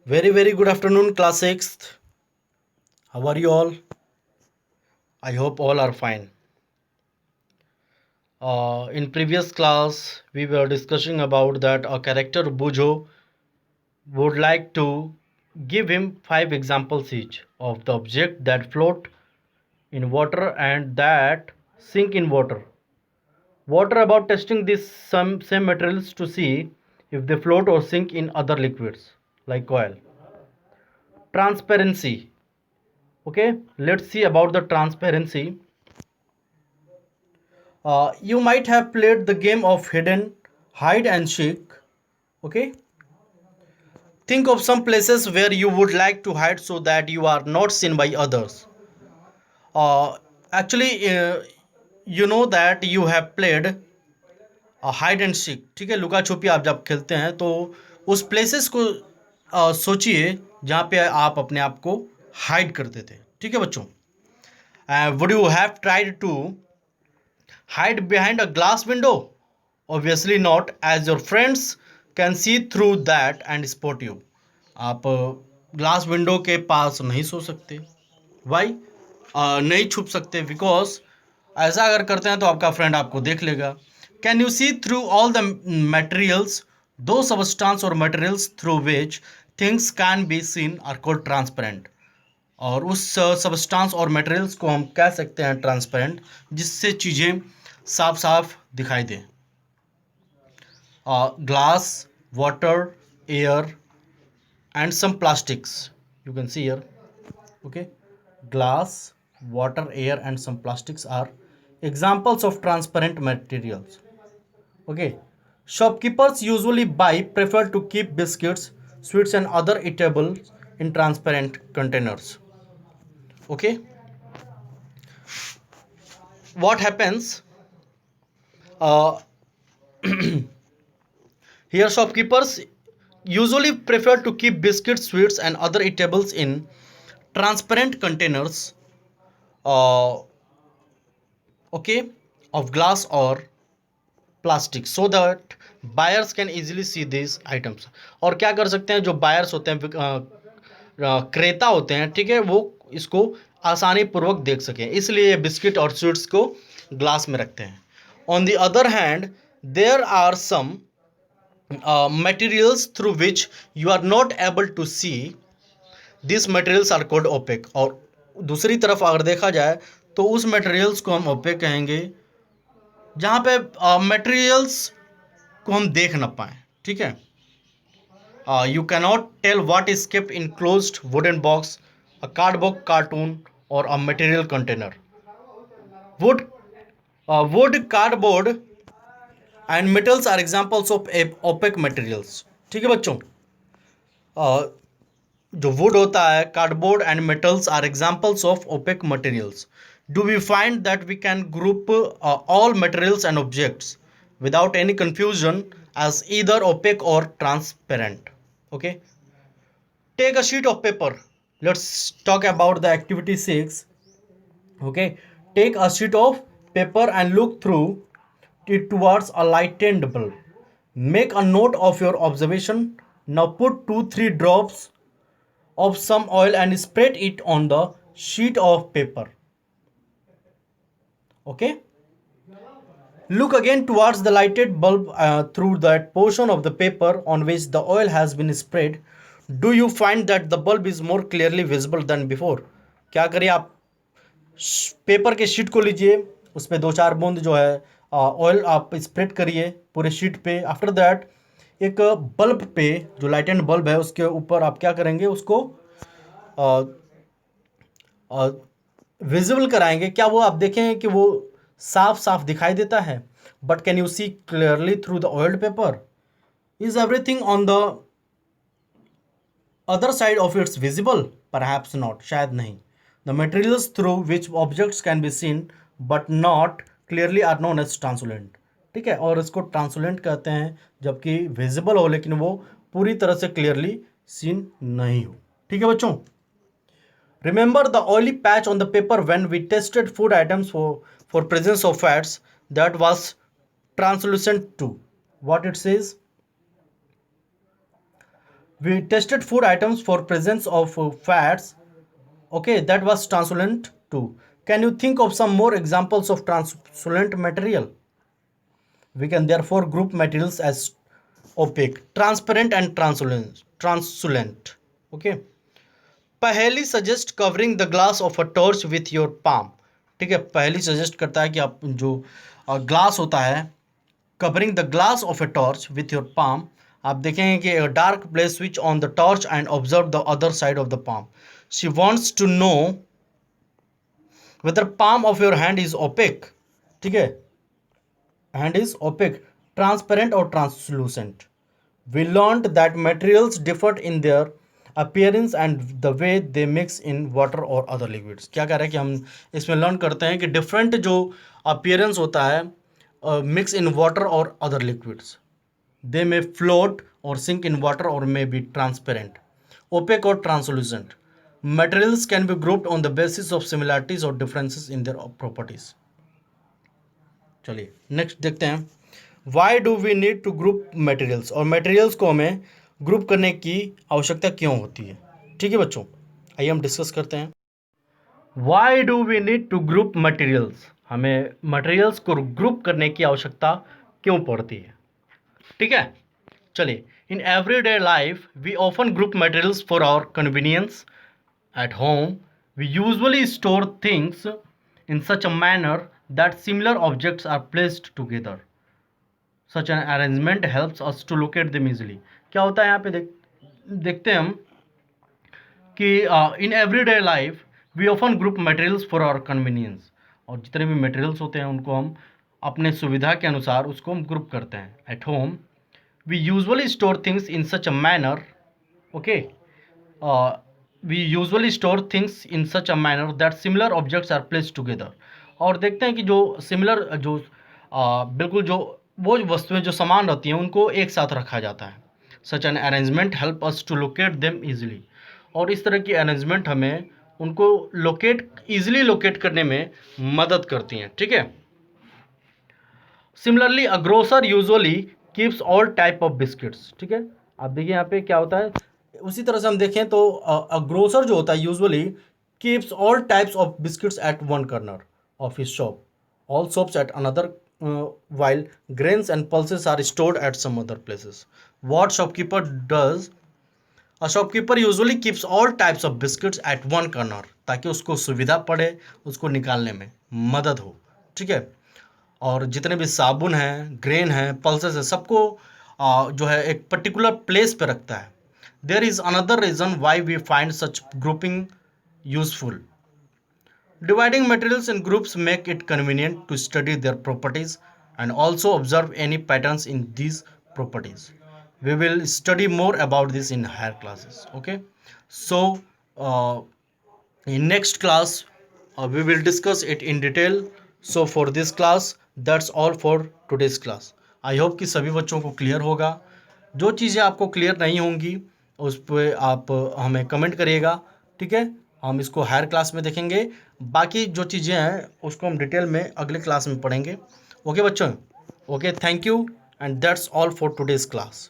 Very good afternoon, class 6th. How are you all? I hope all are fine. In previous class, we were discussing about that a character Bujo would like to give him 5 examples each of the object that float in water and that sink in water. What about testing these some same materials to see if they float or sink in other liquids like oil? Transparency. Okay, let's see about the transparency. You might have played the game of hidden hide and seek. Okay, think of some places where you would like to hide so that you are not seen by others. Actually, you know that you have played hide and seek. ठीक है, लुका छुपी आप जब खेलते हैं तो उस places को सोचिए जहाँ पे आप अपने आप को हाइड करते थे. ठीक है बच्चों, would you have tried to hide behind a glass window? Obviously not, as your friends can see through that and spot you. आप ग्लास विंडो के पास नहीं सो सकते. वाई नहीं छुप सकते? बिकॉज ऐसा अगर करते हैं तो आपका फ्रेंड आपको देख लेगा. Can you see through all the materials? दो सबस्टांस और materials through which things can be seen are called transparent. और उस सबस्टांस और मटेरियल्स को हम कह सकते हैं ट्रांसपेरेंट, जिससे चीज़ें साफ साफ दिखाई दें. Glass, water, air and some plastics you can see here. Okay, glass, water, air and some plastics are examples of transparent materials. Okay, shopkeepers usually prefer to keep biscuits, sweets and other eatables in transparent containers. Okay, what happens uh, here? Shopkeepers usually prefer to keep biscuits, sweets and other eatables in transparent containers, uh, okay, of glass or plastic, so that buyers can easily see these items. और क्या कर सकते हैं, जो buyers होते हैं, क्रेता होते हैं, ठीक है, वो इसको आसानी पूर्वक देख सकें, इसलिए बिस्किट और स्वीट्स को ग्लास में रखते हैं. On the other hand, there are some materials through which you are not able to see. This materials are called opaque. और दूसरी तरफ अगर देखा जाए तो उस मटेरियल्स को हम ओपेक कहेंगे जहाँ पे मटेरियल्स को हम देख ना पाए. ठीक है, you cannot tell what is kept in closed wooden box, a cardboard carton और a material container. Wood wood, cardboard and metals are examples of opaque materials. ठीक है बच्चों, जो वुड होता है, cardboard and metals are examples of opaque materials. Do we find that we can group all materials and objects without any confusion as either opaque or transparent. Okay, take a sheet of paper. Let's talk about the activity 6. Okay, take a sheet of paper and look through it towards a lightened bulb. Make a note of your observation. Now put 2-3 drops of some oil and spread it on the sheet of paper. Okay, look again towards the lighted bulb through that portion of the paper on which the oil has been spread. Do you find that the bulb is more clearly visible than before? क्या करिए, आप paper के sheet को लीजिए, उस पर 2-4 बूंद जो है ऑयल आप स्प्रेड करिए पूरे शीट पे. आफ्टर दैट एक बल्ब पे, जो लाइट एंड बल्ब है, उसके ऊपर आप क्या करेंगे, उसको विजिबल कराएंगे. क्या वो आप देखें कि वो साफ साफ दिखाई देता है? But can you see clearly through the oiled paper? Is everything on the other side of its visible? Perhaps not, शायद नहीं. The materials through which objects can be seen but not clearly are known as translucent. ठीक है, और इसको ट्रांसुलेंट कहते हैं जबकि visible हो लेकिन वो पूरी तरह से क्लियरली सीन नहीं हो. ठीक है बच्चों, remember the oily patch on the paper when we tested food items for presence of fats? That was translucent too. What it says? We tested food items for presence of fats. Okay, that was translucent too. Can you think of some more examples of translucent material? We can therefore group materials as opaque, transparent and translucent. Okay. पहेली suggest covering the glass of a torch with your palm. ठीक है, पहेली suggest करता है कि आप जो glass होता है, covering the glass of a torch with your palm. आप देखेंगे कि dark place switch on the torch and observe the other side of the palm. She wants to know whether palm of your hand is opaque. ठीक है, hand is opaque, transparent और translucent. We learned that materials differ in their appearance and the way they mix in water और other liquids. क्या कह रहा है कि हम इसमें लर्न करते हैं कि डिफरेंट जो अपीयरेंस होता है मिक्स इन वाटर और other liquids. They may float और सिंक इन वाटर और मे बी ट्रांसपेरेंट, ओपेक और translucent. Materials can be grouped on the basis of similarities और डिफरेंसेस इन देयर प्रॉपर्टीज. चलिए next देखते हैं. Why do we need to group materials, और materials को हमें ग्रुप करने की आवश्यकता क्यों होती है. ठीक है बच्चों, आइए हम डिस्कस करते हैं. Why do we need to group materials, हमें मटेरियल्स को ग्रुप करने की आवश्यकता क्यों पड़ती है. ठीक है, चलिए. In everyday life we often group materials for our convenience. At home we usually store things in such a manner that similar objects are placed together. Such an arrangement helps us to locate them easily. क्या होता है यहाँ पे देखते हैं हम कि in everyday life we often group materials for our convenience. और जितने भी मटेरियल्स होते हैं उनको हम अपने सुविधा के अनुसार उसको हम ग्रुप करते हैं. At home we usually store things in such a manner. Okay, we usually store things in such a manner that similar objects are placed together. और देखते हैं कि जो सिमिलर जो बिल्कुल जो वो वस्तुएं जो समान रहती हैं उनको एक साथ रखा जाता है. Such an arrangement help us to locate them easily. और इस तरह की अरेंजमेंट हमें उनको इजीली लोकेट करने में मदद करती हैं. ठीक है. Similarly a grocer usually keeps all type of biscuits. ठीक है, आप देखिए यहाँ पे क्या होता है. उसी तरह से हम देखें तो ग्रोसर जो होता है usually keeps all types of biscuits at one corner of his shop, all shops at another, while grains and pulses are stored at some other places. What shopkeeper does? A shopkeeper usually keeps all types of biscuits at one corner ताकि उसको सुविधा पड़े, उसको निकालने में मदद हो. ठीक है. और जितने भी साबुन हैं, ग्रेन हैं, पल्सेस हैं, सबको जो है एक पर्टिकुलर प्लेस पे रखता है. There is another reason why we find such grouping useful. Dividing materials in groups make it convenient to study their properties and also observe any patterns in these properties. We will study more about this in higher classes. Okay, so in next class we will discuss it in detail. So for this class that's all for today's class. I hope कि सभी बच्चों को clear होगा. जो चीज़ें आपको clear नहीं होंगी उस पर आप हमें कमेंट करिएगा. ठीक है, हम इसको हायर क्लास में देखेंगे. बाकी जो चीज़ें हैं उसको हम डिटेल में अगले क्लास में पढ़ेंगे. ओके बच्चों, okay, thank you and that's all for today's class.